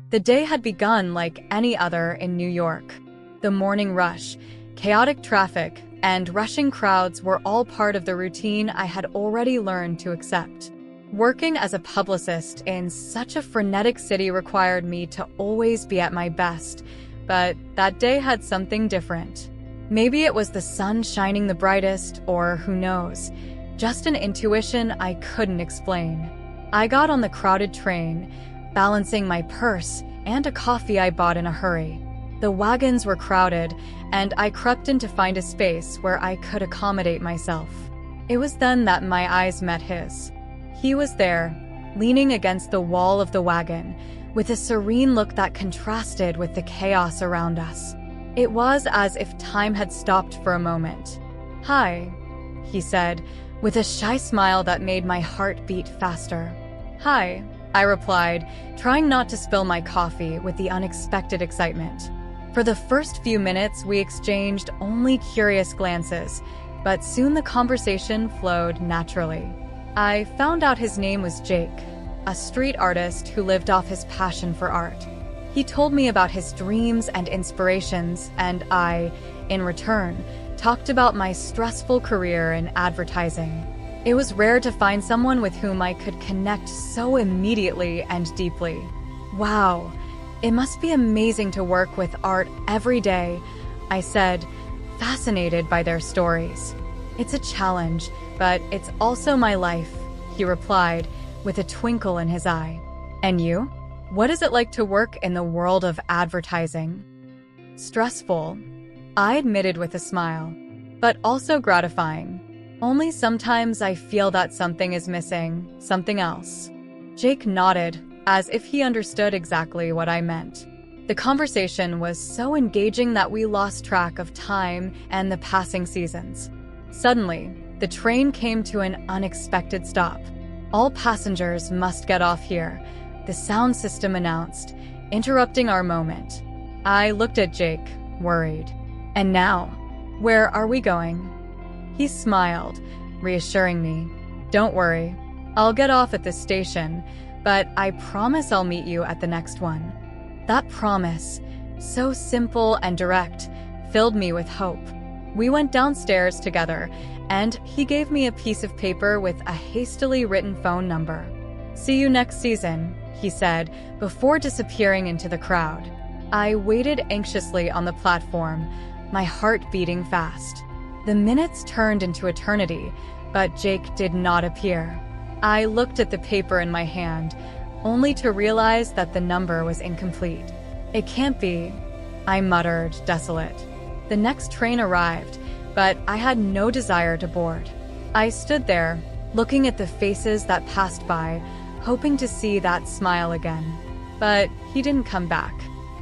The day had begun like any other in New York. The morning rush, chaotic traffic, and rushing crowds were all part of the routine I had already learned to accept. Working as a publicist in such a frenetic city required me to always be at my best, but that day had something different. Maybe it was the sun shining the brightest, or who knows, just an intuition I couldn't explain. I got on the crowded train, balancing my purse and a coffee I bought in a hurry. The wagons were crowded, and I crept in to find a space where I could accommodate myself. It was then that my eyes met his. He was there, leaning against the wall of the wagon, with a serene look that contrasted with the chaos around us. It was as if time had stopped for a moment. "Hi," he said, with a shy smile that made my heart beat faster. "Hi," I replied, trying not to spill my coffee with the unexpected excitement. For the first few minutes, we exchanged only curious glances, but soon the conversation flowed naturally. I found out his name was Jake, a street artist who lived off his passion for art. He told me about his dreams and inspirations, and I, in return, talked about my stressful career in advertising. It was rare to find someone with whom I could connect so immediately and deeply. "Wow, it must be amazing to work with art every day," I said, fascinated by their stories. "It's a challenge, but it's also my life," he replied, with a twinkle in his eye. "And you? What is it like to work in the world of advertising?" "Stressful," I admitted with a smile, "but also gratifying. Only sometimes I feel that something is missing, something else." Jake nodded, as if he understood exactly what I meant. The conversation was so engaging that we lost track of time and the passing seasons. Suddenly, the train came to an unexpected stop. "All passengers must get off here," the sound system announced, interrupting our moment. I looked at Jake, worried. "And now, where are we going?" He smiled, reassuring me. "Don't worry, I'll get off at this station, but I promise I'll meet you at the next one." That promise, so simple and direct, filled me with hope. We went downstairs together, and he gave me a piece of paper with a hastily written phone number. "See you next season," he said, before disappearing into the crowd. I waited anxiously on the platform, my heart beating fast. The minutes turned into eternity, but Jake did not appear. I looked at the paper in my hand, only to realize that the number was incomplete. "It can't be," I muttered, desolate. The next train arrived, but I had no desire to board. I stood there, looking at the faces that passed by, hoping to see that smile again. But he didn't come back.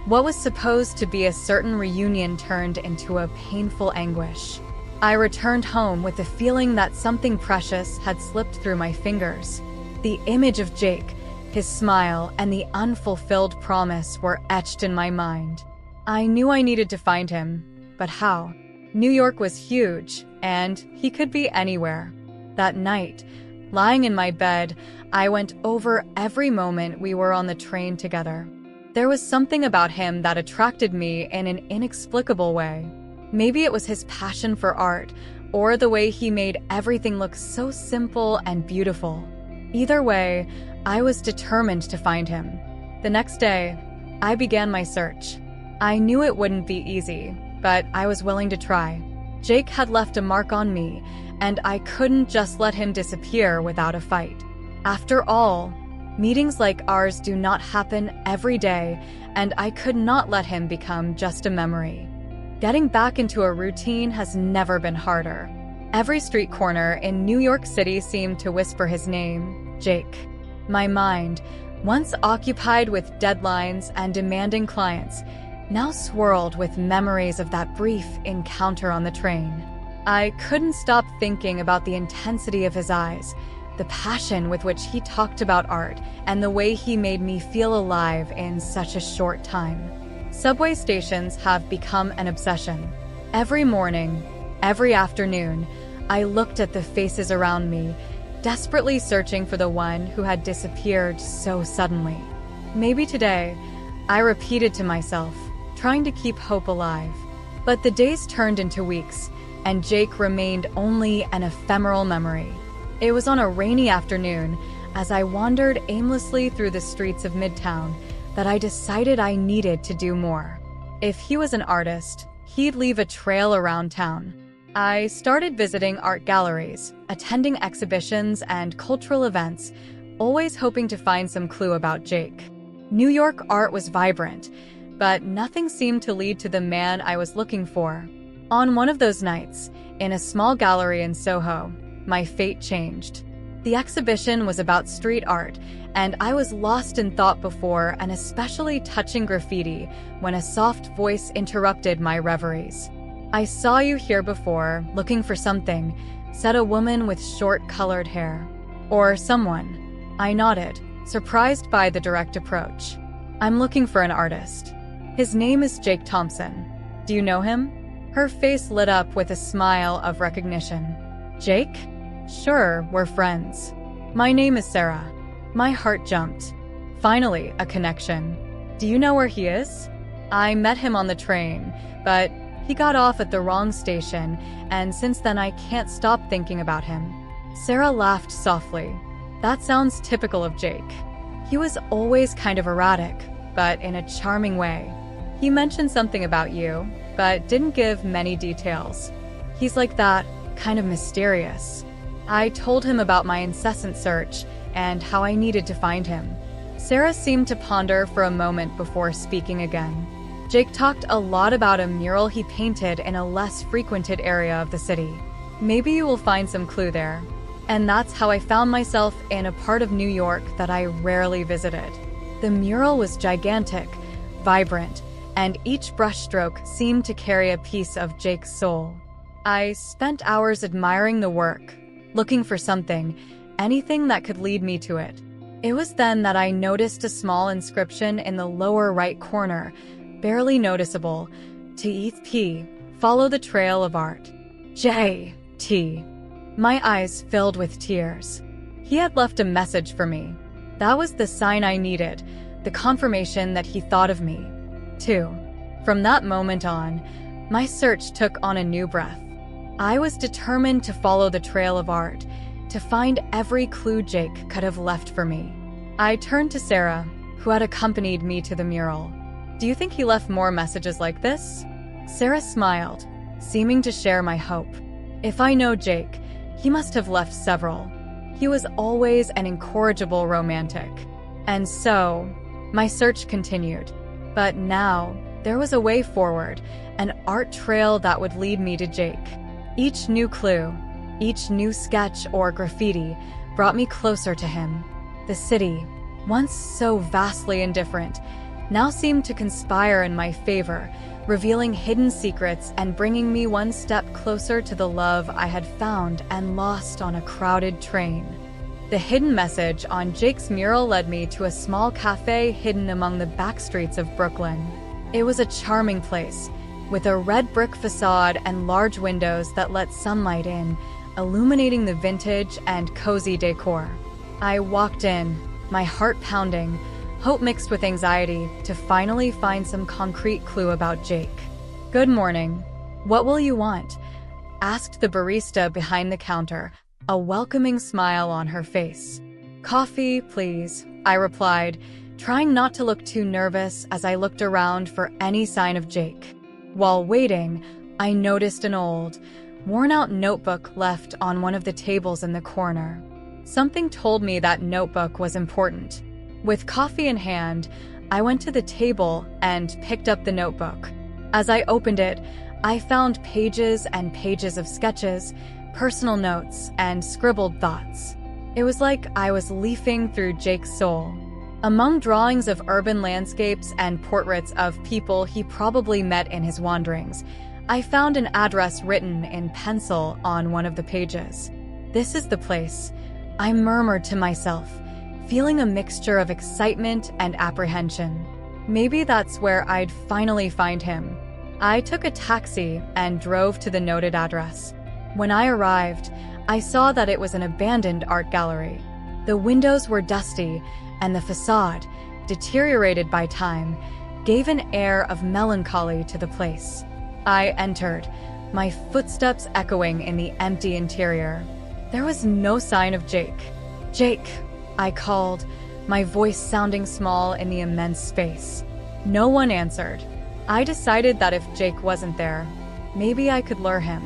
What was supposed to be a certain reunion turned into a painful anguish. I returned home with the feeling that something precious had slipped through my fingers. The image of Jake, his smile, and the unfulfilled promise were etched in my mind. I knew I needed to find him, but how? New York was huge, and he could be anywhere. That night, lying in my bed, I went over every moment we were on the train together. There was something about him that attracted me in an inexplicable way. Maybe it was his passion for art, or the way he made everything look so simple and beautiful. Either way, I was determined to find him. The next day, I began my search. I knew it wouldn't be easy, but I was willing to try. Jake had left a mark on me, and I couldn't just let him disappear without a fight. After all, meetings like ours do not happen every day, and I could not let him become just a memory. Getting back into a routine has never been harder. Every street corner in New York City seemed to whisper his name, Jake. My mind, once occupied with deadlines and demanding clients, now swirled with memories of that brief encounter on the train. I couldn't stop thinking about the intensity of his eyes, the passion with which he talked about art, and the way he made me feel alive in such a short time. Subway stations have become an obsession. Every morning, every afternoon, I looked at the faces around me, desperately searching for the one who had disappeared so suddenly. Maybe today, I repeated to myself, trying to keep hope alive. But the days turned into weeks, and Jake remained only an ephemeral memory. It was on a rainy afternoon, as I wandered aimlessly through the streets of Midtown, that I decided I needed to do more. If he was an artist, he'd leave a trail around town. I started visiting art galleries, attending exhibitions and cultural events, always hoping to find some clue about Jake. New York art was vibrant, but nothing seemed to lead to the man I was looking for. On one of those nights, in a small gallery in Soho, my fate changed. The exhibition was about street art, and I was lost in thought before an especially touching graffiti when a soft voice interrupted my reveries. "I saw you here before, looking for something," said a woman with short colored hair. "Or someone." I nodded, surprised by the direct approach. "I'm looking for an artist. His name is Jake Thompson. Do you know him?" Her face lit up with a smile of recognition. "Jake? Sure, we're friends. My name is Sarah." My heart jumped. Finally, a connection. "Do you know where he is?" "I met him on the train, but he got off at the wrong station, and since then I can't stop thinking about him." Sarah laughed softly. "That sounds typical of Jake. He was always kind of erratic, but in a charming way. He mentioned something about you, but didn't give many details. He's like that, kind of mysterious." I told him about my incessant search and how I needed to find him. Sarah seemed to ponder for a moment before speaking again. Jake talked a lot about a mural he painted in a less frequented area of the city. "Maybe you will find some clue there." And that's how I found myself in a part of New York that I rarely visited. The mural was gigantic, vibrant, and each brushstroke seemed to carry a piece of Jake's soul. I spent hours admiring the work, looking for something, anything that could lead me to it. It was then that I noticed a small inscription in the lower right corner, barely noticeable. "To ETH, follow the trail of art. J.T." My eyes filled with tears. He had left a message for me. That was the sign I needed, the confirmation that he thought of me, too. From that moment on, my search took on a new breath. I was determined to follow the trail of art, to find every clue Jake could have left for me. I turned to Sarah, who had accompanied me to the mural. "Do you think he left more messages like this?" Sarah smiled, seeming to share my hope. "If I know Jake, he must have left several. He was always an incorrigible romantic." And so, my search continued. But now, there was a way forward, an art trail that would lead me to Jake. Each new clue, each new sketch or graffiti brought me closer to him. The city, once so vastly indifferent, now seemed to conspire in my favor, revealing hidden secrets and bringing me one step closer to the love I had found and lost on a crowded train. The hidden message on Jake's mural led me to a small cafe hidden among the backstreets of Brooklyn. It was a charming place, with a red brick facade and large windows that let sunlight in, illuminating the vintage and cozy decor. I walked in, my heart pounding, hope mixed with anxiety, to finally find some concrete clue about Jake. "Good morning. What will you want?" asked the barista behind the counter, a welcoming smile on her face. "Coffee, please," I replied, trying not to look too nervous as I looked around for any sign of Jake. While waiting, I noticed an old, worn-out notebook left on one of the tables in the corner. Something told me that notebook was important. With coffee in hand, I went to the table and picked up the notebook. As I opened it, I found pages and pages of sketches, personal notes, and scribbled thoughts. It was like I was leafing through Jake's soul. Among drawings of urban landscapes and portraits of people he probably met in his wanderings, I found an address written in pencil on one of the pages. "This is the place," I murmured to myself, feeling a mixture of excitement and apprehension. Maybe that's where I'd finally find him. I took a taxi and drove to the noted address. When I arrived, I saw that it was an abandoned art gallery. The windows were dusty, and the facade, deteriorated by time, gave an air of melancholy to the place. I entered, my footsteps echoing in the empty interior. There was no sign of Jake. "Jake," I called, my voice sounding small in the immense space. No one answered. I decided that if Jake wasn't there, maybe I could lure him.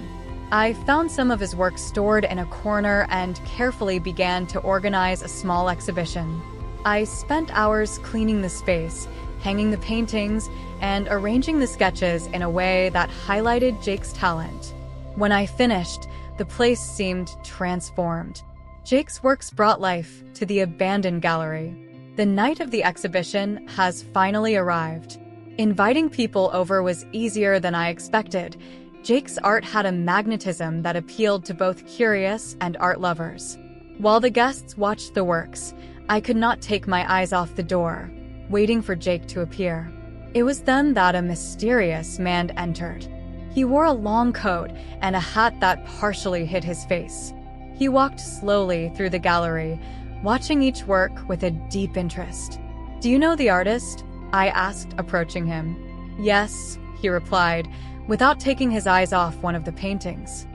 I found some of his work stored in a corner and carefully began to organize a small exhibition. I spent hours cleaning the space, hanging the paintings, and arranging the sketches in a way that highlighted Jake's talent. When I finished, the place seemed transformed. Jake's works brought life to the abandoned gallery. The night of the exhibition has finally arrived. Inviting people over was easier than I expected. Jake's art had a magnetism that appealed to both curious and art lovers. While the guests watched the works, I could not take my eyes off the door, waiting for Jake to appear. It was then that a mysterious man entered. He wore a long coat and a hat that partially hid his face. He walked slowly through the gallery, watching each work with a deep interest. "Do you know the artist?" I asked, approaching him. "Yes," he replied, without taking his eyes off one of the paintings.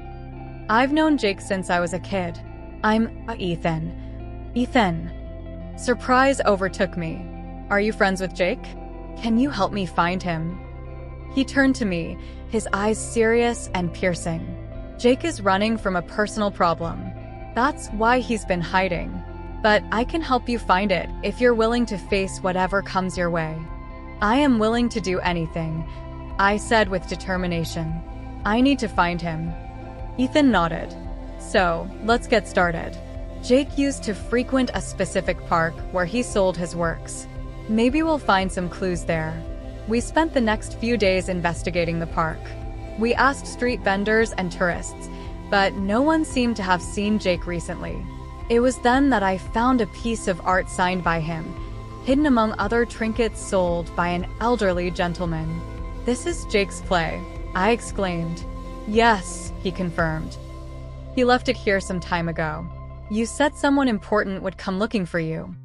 "I've known Jake since I was a kid. I'm Ethan." "Ethan." Surprise overtook me. "Are you friends with Jake? Can you help me find him?" He turned to me, his eyes serious and piercing. "Jake is running from a personal problem. That's why he's been hiding. But I can help you find it if you're willing to face whatever comes your way." "I am willing to do anything," I said with determination. "I need to find him." Ethan nodded. "So, let's get started." Jake used to frequent a specific park where he sold his works. Maybe we'll find some clues there. We spent the next few days investigating the park. We asked street vendors and tourists, but no one seemed to have seen Jake recently. It was then that I found a piece of art signed by him, hidden among other trinkets sold by an elderly gentleman. "This is Jake's play," I exclaimed. "Yes," he confirmed. "He left it here some time ago. You said someone important would come looking for you."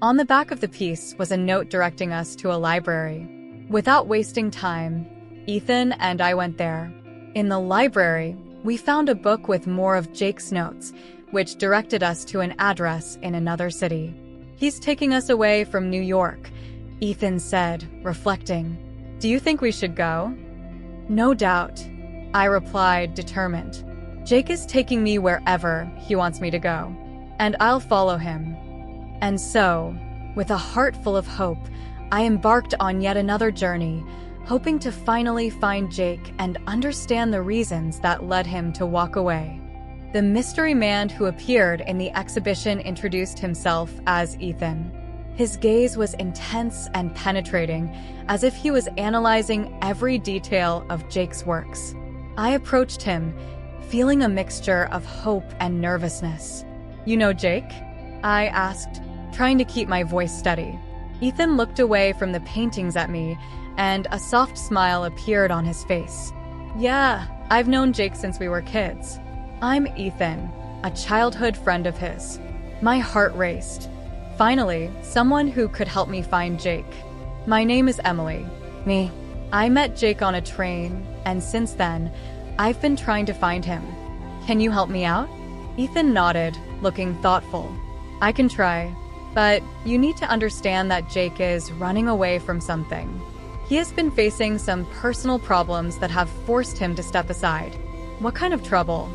On the back of the piece was a note directing us to a library. Without wasting time, Ethan and I went there. In the library, we found a book with more of Jake's notes, which directed us to an address in another city. "He's taking us away from New York," Ethan said, reflecting. "Do you think we should go?" "No doubt," I replied, determined. "Jake is taking me wherever he wants me to go, and I'll follow him." And so, with a heart full of hope, I embarked on yet another journey, hoping to finally find Jake and understand the reasons that led him to walk away. The mystery man who appeared in the exhibition introduced himself as Ethan. His gaze was intense and penetrating, as if he was analyzing every detail of Jake's works. I approached him, feeling a mixture of hope and nervousness. "You know Jake?" I asked, trying to keep my voice steady. Ethan looked away from the paintings at me, and a soft smile appeared on his face. "Yeah, I've known Jake since we were kids. I'm Ethan, a childhood friend of his." My heart raced. Finally, someone who could help me find Jake. "My name is Emily." "Me." "I met Jake on a train, and since then, I've been trying to find him. Can you help me out?" Ethan nodded, looking thoughtful. "I can try, but you need to understand that Jake is running away from something. He has been facing some personal problems that have forced him to step aside." "What kind of trouble?"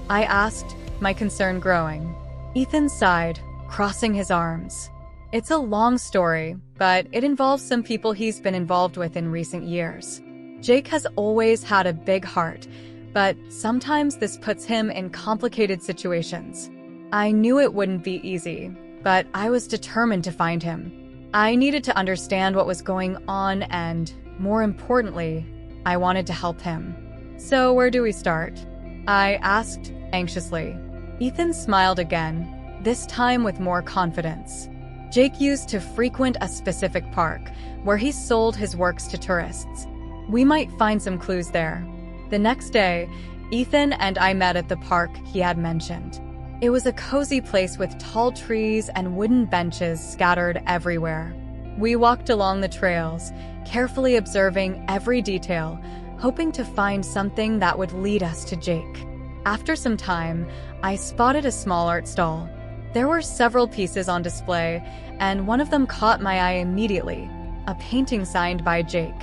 I asked, my concern growing. Ethan sighed, crossing his arms. "It's a long story, but it involves some people he's been involved with in recent years. Jake has always had a big heart, but sometimes this puts him in complicated situations. I knew it wouldn't be easy, but I was determined to find him. I needed to understand what was going on and, more importantly, I wanted to help him. So where do we start?" I asked anxiously. Ethan smiled again, this time with more confidence. "Jake used to frequent a specific park where he sold his works to tourists. We might find some clues there." The next day, Ethan and I met at the park he had mentioned. It was a cozy place with tall trees and wooden benches scattered everywhere. We walked along the trails, carefully observing every detail, hoping to find something that would lead us to Jake. After some time, I spotted a small art stall. There were several pieces on display, and one of them caught my eye immediately, a painting signed by Jake.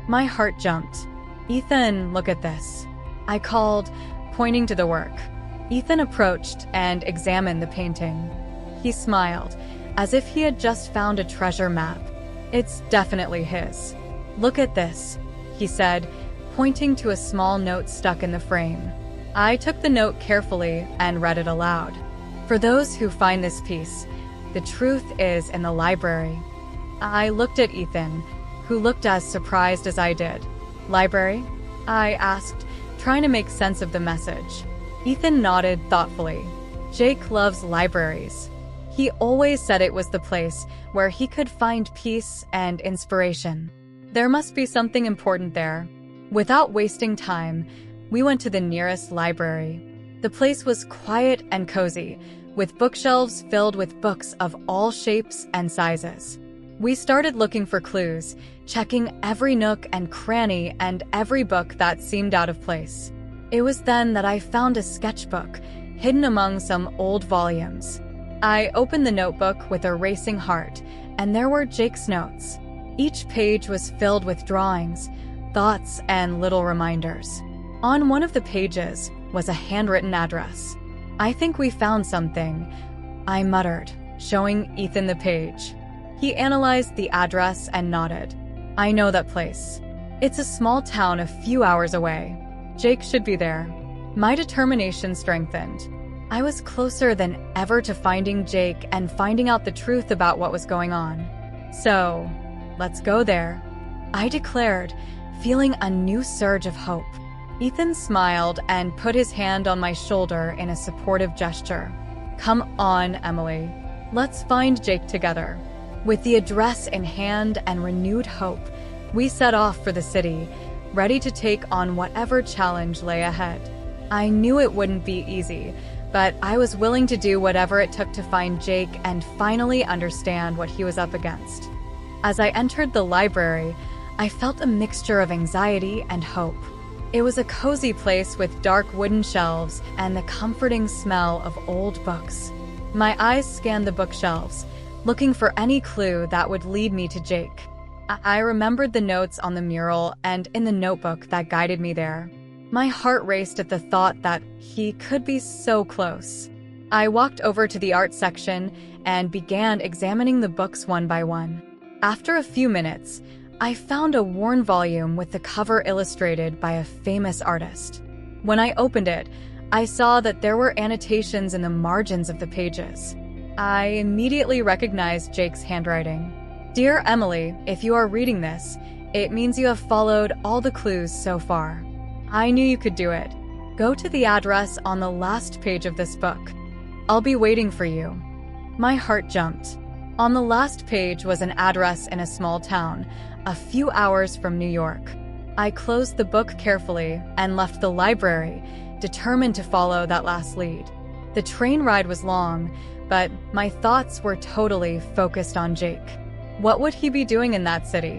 My heart jumped. "Ethan, look at this," I called, pointing to the work. Ethan approached and examined the painting. He smiled, as if he had just found a treasure map. "It's definitely his. Look at this," he said, pointing to a small note stuck in the frame. I took the note carefully and read it aloud. "For those who find this piece, the truth is in the library." I looked at Ethan, who looked as surprised as I did. "Library?" I asked, trying to make sense of the message. Ethan nodded thoughtfully. "Jake loves libraries. He always said it was the place where he could find peace and inspiration. There must be something important there." Without wasting time, we went to the nearest library. The place was quiet and cozy, with bookshelves filled with books of all shapes and sizes. We started looking for clues, checking every nook and cranny and every book that seemed out of place. It was then that I found a sketchbook hidden among some old volumes. I opened the notebook with a racing heart, and there were Jake's notes. Each page was filled with drawings, thoughts, and little reminders. On one of the pages was a handwritten address. "I think we found something," I muttered, showing Ethan the page. He analyzed the address and nodded. "I know that place. It's a small town a few hours away. Jake should be there." My determination strengthened. I was closer than ever to finding Jake and finding out the truth about what was going on. "So, let's go there," I declared, feeling a new surge of hope. Ethan smiled and put his hand on my shoulder in a supportive gesture. "Come on, Emily. Let's find Jake together." With the address in hand and renewed hope, we set off for the city, ready to take on whatever challenge lay ahead. I knew it wouldn't be easy, but I was willing to do whatever it took to find Jake and finally understand what he was up against. As I entered the library, I felt a mixture of anxiety and hope. It was a cozy place with dark wooden shelves and the comforting smell of old books. My eyes scanned the bookshelves, looking for any clue that would lead me to Jake. I remembered the notes on the mural and in the notebook that guided me there. My heart raced at the thought that he could be so close. I walked over to the art section and began examining the books one by one. After a few minutes, I found a worn volume with the cover illustrated by a famous artist. When I opened it, I saw that there were annotations in the margins of the pages. I immediately recognized Jake's handwriting. "Dear Emily, if you are reading this, it means you have followed all the clues so far. I knew you could do it. Go to the address on the last page of this book. I'll be waiting for you." My heart jumped. On the last page was an address in a small town, a few hours from New York. I closed the book carefully and left the library, determined to follow that last lead. The train ride was long, but my thoughts were totally focused on Jake. What would he be doing in that city?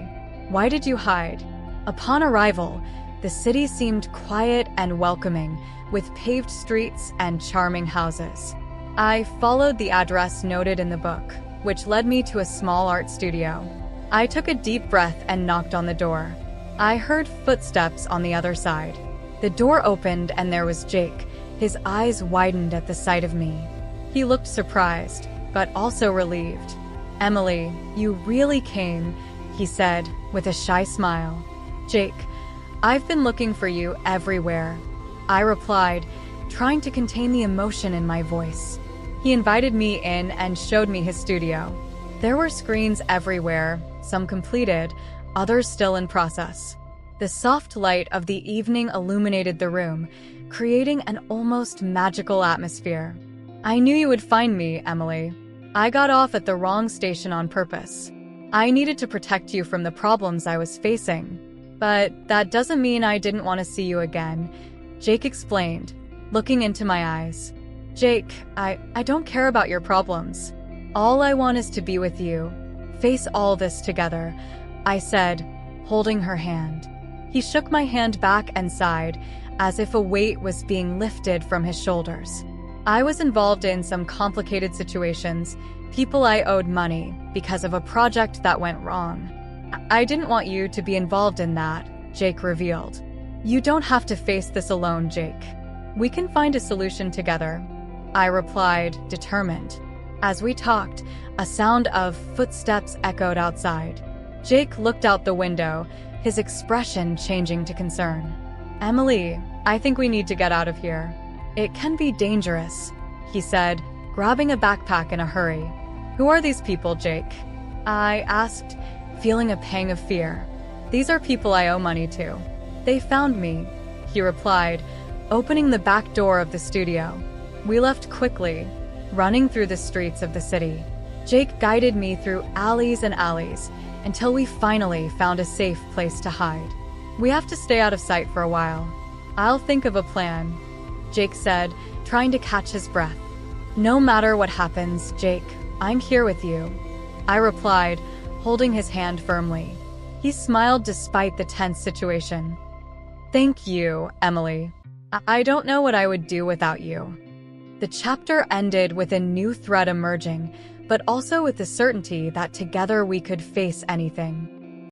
Why did you hide? Upon arrival, the city seemed quiet and welcoming, with paved streets and charming houses. I followed the address noted in the book, which led me to a small art studio. I took a deep breath and knocked on the door. I heard footsteps on the other side. The door opened and there was Jake. His eyes widened at the sight of me. He looked surprised, but also relieved. "Emily, you really came," he said, with a shy smile. "Jake, I've been looking for you everywhere," I replied, trying to contain the emotion in my voice. He invited me in and showed me his studio. There were screens everywhere, some completed, others still in process. The soft light of the evening illuminated the room, creating an almost magical atmosphere. "I knew you would find me, Emily. I got off at the wrong station on purpose. I needed to protect you from the problems I was facing. But that doesn't mean I didn't want to see you again," Jake explained, looking into my eyes. "Jake, I don't care about your problems. All I want is to be with you, face all this together," I said, holding her hand. He shook my hand back and sighed, as if a weight was being lifted from his shoulders. I was involved in some complicated situations, people I owed money because of a project that went wrong. "I didn't want you to be involved in that," Jake revealed. "You don't have to face this alone, Jake. We can find a solution together," I replied, determined. As we talked, a sound of footsteps echoed outside. Jake looked out the window, his expression changing to concern. "Emily, I think we need to get out of here. It can be dangerous," he said, grabbing a backpack in a hurry. "Who are these people, Jake?" I asked, feeling a pang of fear. "These are people I owe money to. They found me," he replied, opening the back door of the studio. We left quickly, running through the streets of the city. Jake guided me through alleys and alleys until we finally found a safe place to hide. "We have to stay out of sight for a while. I'll think of a plan," Jake said, trying to catch his breath. "No matter what happens, Jake, I'm here with you," I replied, holding his hand firmly. He smiled despite the tense situation. "Thank you, Emily. I don't know what I would do without you." The chapter ended with a new threat emerging, but also with the certainty that together we could face anything.